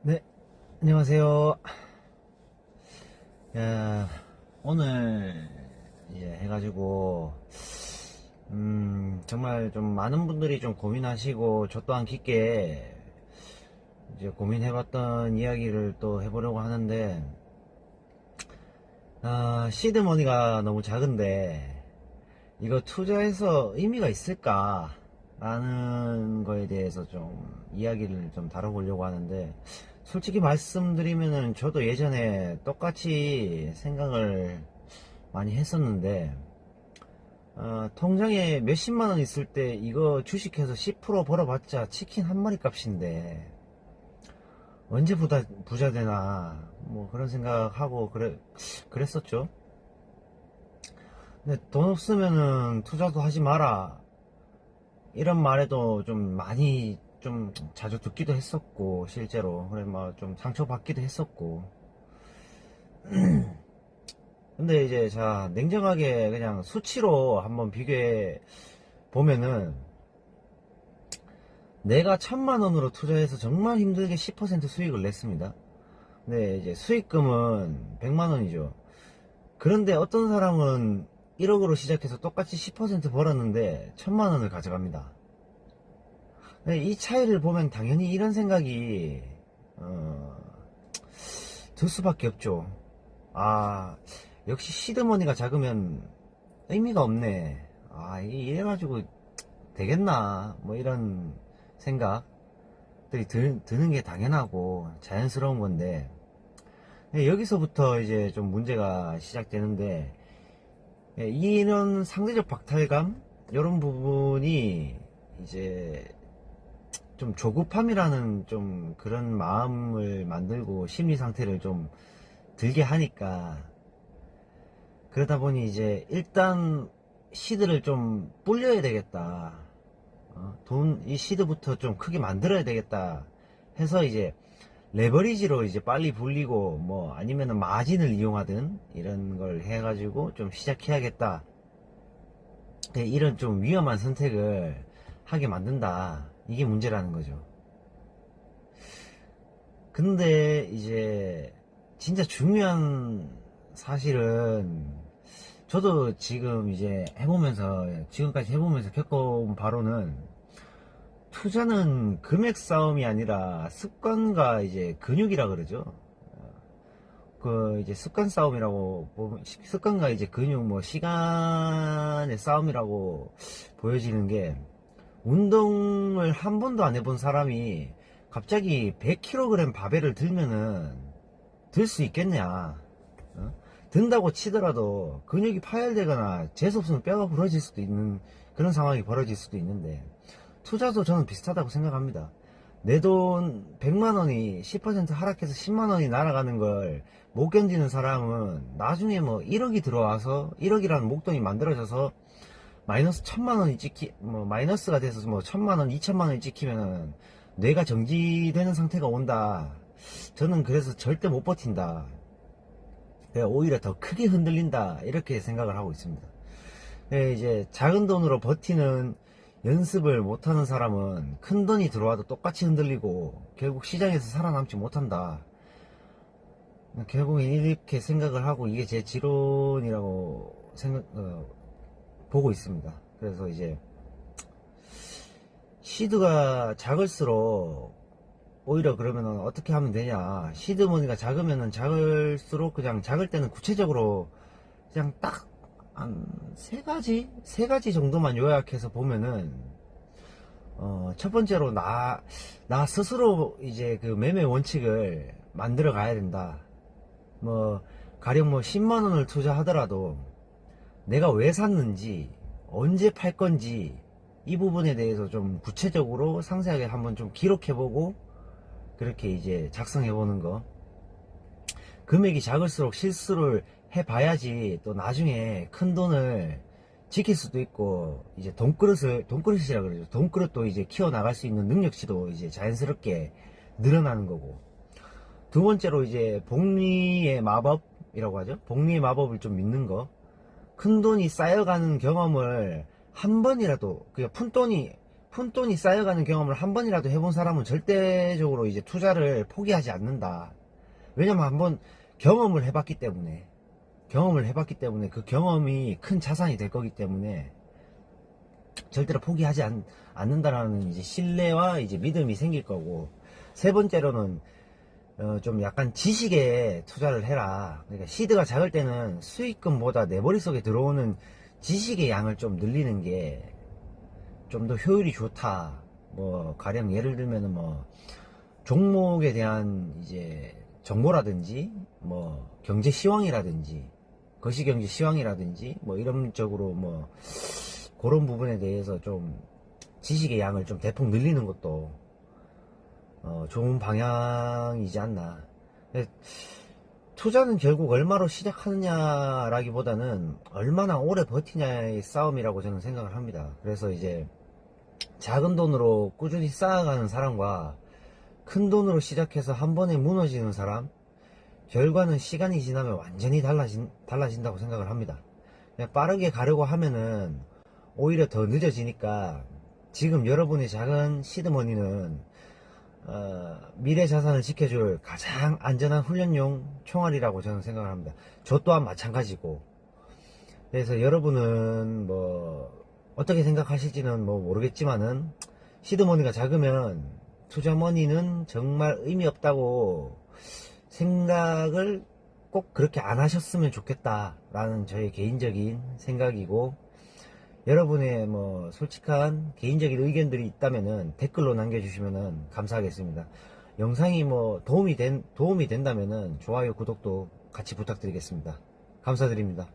네, 안녕하세요. 야, 오늘 이제 해가지고 정말 좀 많은 분들이 좀 고민하시고 저 또한 깊게 이제 고민해봤던 이야기를 또 해보려고 하는데, 시드머니가 너무 작은데 이거 투자해서 의미가 있을까? 라는 거에 대해서 좀 이야기를 좀 다뤄보려고 하는데, 솔직히 말씀드리면은 저도 예전에 똑같이 생각을 많이 했었는데, 통장에 몇십만 원 있을 때 이거 주식해서 10% 벌어봤자 치킨 한 마리 값인데 언제 부자 되나 뭐 그런 생각하고 그랬었죠. 근데 돈 없으면은 투자도 하지 마라, 이런 말에도 좀 많이 좀 자주 듣기도 했었고, 실제로 그래 막 좀 상처받기도 했었고. 근데 이제 자, 냉정하게 그냥 수치로 한번 비교해 보면은, 내가 1,000만 원으로 투자해서 정말 힘들게 10% 수익을 냈습니다. 근데 이제 수익금은 100만 원이죠. 그런데 어떤 사람은 1억으로 시작해서 똑같이 10% 벌었는데 1,000만 원을 가져갑니다. 이 차이를 보면 당연히 이런 생각이 어, 들 수밖에 없죠. 아, 역시 시드머니가 작으면 의미가 없네. 이래가지고 되겠나, 뭐 이런 생각들이 드는 게 당연하고 자연스러운 건데, 여기서부터 이제 좀 문제가 시작되는데, 이런 상대적 박탈감, 이런 부분이 이제 좀 조급함이라는 좀 그런 마음을 만들고 심리 상태를 좀 들게 하니까, 그러다 보니 이제 일단 시드를 좀 불려야 되겠다. 이 시드부터 좀 크게 만들어야 되겠다 해서 이제 레버리지로 이제 빨리 불리고, 뭐 아니면은 마진을 이용하든 이런 걸 해가지고 좀 시작해야겠다. 이런 좀 위험한 선택을 하게 만든다. 이게 문제라는 거죠. 근데 이제 진짜 중요한 사실은, 저도 지금 이제 지금까지 해보면서 겪어온 바로는, 투자는 금액 싸움이 아니라 습관과 이제 근육이라 그러죠. 그 이제 습관 싸움이라고 습관과 이제 근육, 뭐 시간의 싸움이라고 보여지는 게, 운동을 한 번도 안 해본 사람이 갑자기 100kg 바벨을 들면은 들 수 있겠냐. 어? 든다고 치더라도 근육이 파열되거나 재수없으면 뼈가 부러질 수도 있는 그런 상황이 벌어질 수도 있는데, 투자도 저는 비슷하다고 생각합니다. 내 돈 100만원이 10% 하락해서 10만원이 날아가는 걸 못 견디는 사람은 나중에 뭐 1억이 들어와서, 1억이라는 목돈이 만들어져서 마이너스 1,000만원이 뭐 마이너스가 돼서 뭐 1,000만원, 2,000만원이 찍히면 뇌가 정지되는 상태가 온다. 저는 그래서 절대 못 버틴다. 오히려 더 크게 흔들린다, 이렇게 생각을 하고 있습니다. 이제 작은 돈으로 버티는 연습을 못하는 사람은 큰 돈이 들어와도 똑같이 흔들리고 결국 시장에서 살아남지 못한다. 결국 이렇게 생각을 하고, 이게 제 지론이라고 보고 있습니다. 그래서 이제 시드가 작을수록, 오히려 그러면은 어떻게 하면 되냐, 시드머니가 작으면은 작을수록 그냥 작을 때는 구체적으로 그냥 딱 한 세 가지 정도만 요약해서 보면은, 첫 번째로 나 스스로 이제 그 매매 원칙을 만들어 가야 된다. 뭐 가령 뭐 10만원을 투자하더라도 내가 왜 샀는지, 언제 팔 건지, 이 부분에 대해서 좀 구체적으로 상세하게 한번 좀 기록해보고, 그렇게 이제 작성해보는 거. 금액이 작을수록 실수를 해봐야지 또 나중에 큰 돈을 지킬 수도 있고, 이제 돈그릇이라 그러죠. 돈그릇도 이제 키워나갈 수 있는 능력치도 이제 자연스럽게 늘어나는 거고. 두 번째로 이제 복리의 마법이라고 하죠. 복리의 마법을 좀 믿는 거. 큰 돈이 쌓여가는 경험을 한 번이라도, 그냥 푼돈이 쌓여가는 경험을 한 번이라도 해본 사람은 절대적으로 이제 투자를 포기하지 않는다. 왜냐면 한번 경험을 해봤기 때문에 그 경험이 큰 자산이 될 거기 때문에 절대로 포기하지 않는다라는 이제 신뢰와 이제 믿음이 생길 거고, 세 번째로는 좀 약간 지식에 투자를 해라. 그러니까 시드가 작을 때는 수익금보다 내 머릿속에 들어오는 지식의 양을 좀 늘리는 게 좀 더 효율이 좋다. 뭐 가령 예를 들면은 뭐 종목에 대한 이제 정보라든지 뭐 경제 시황이라든지 거시경제 시황이라든지 뭐 이런 쪽으로 뭐 그런 부분에 대해서 좀 지식의 양을 좀 대폭 늘리는 것도 좋은 방향이지 않나. 투자는 결국 얼마로 시작하느냐라기보다는 얼마나 오래 버티냐의 싸움이라고 저는 생각을 합니다. 그래서 이제 작은 돈으로 꾸준히 쌓아가는 사람과 큰 돈으로 시작해서 한 번에 무너지는 사람, 결과는 시간이 지나면 완전히 달라진다고 생각을 합니다. 그냥 빠르게 가려고 하면은 오히려 더 늦어지니까, 지금 여러분의 작은 시드머니는 미래 자산을 지켜줄 가장 안전한 훈련용 총알이라고 저는 생각을 합니다. 저 또한 마찬가지고. 그래서 여러분은 뭐 어떻게 생각하실지는 뭐 모르겠지만은, 시드머니가 작으면 투자머니는 정말 의미 없다고 생각을 꼭 그렇게 안 하셨으면 좋겠다라는 저의 개인적인 생각이고, 여러분의 뭐 솔직한 개인적인 의견들이 있다면은 댓글로 남겨주시면은 감사하겠습니다. 영상이 뭐 도움이 된다면은 좋아요, 구독도 같이 부탁드리겠습니다. 감사드립니다.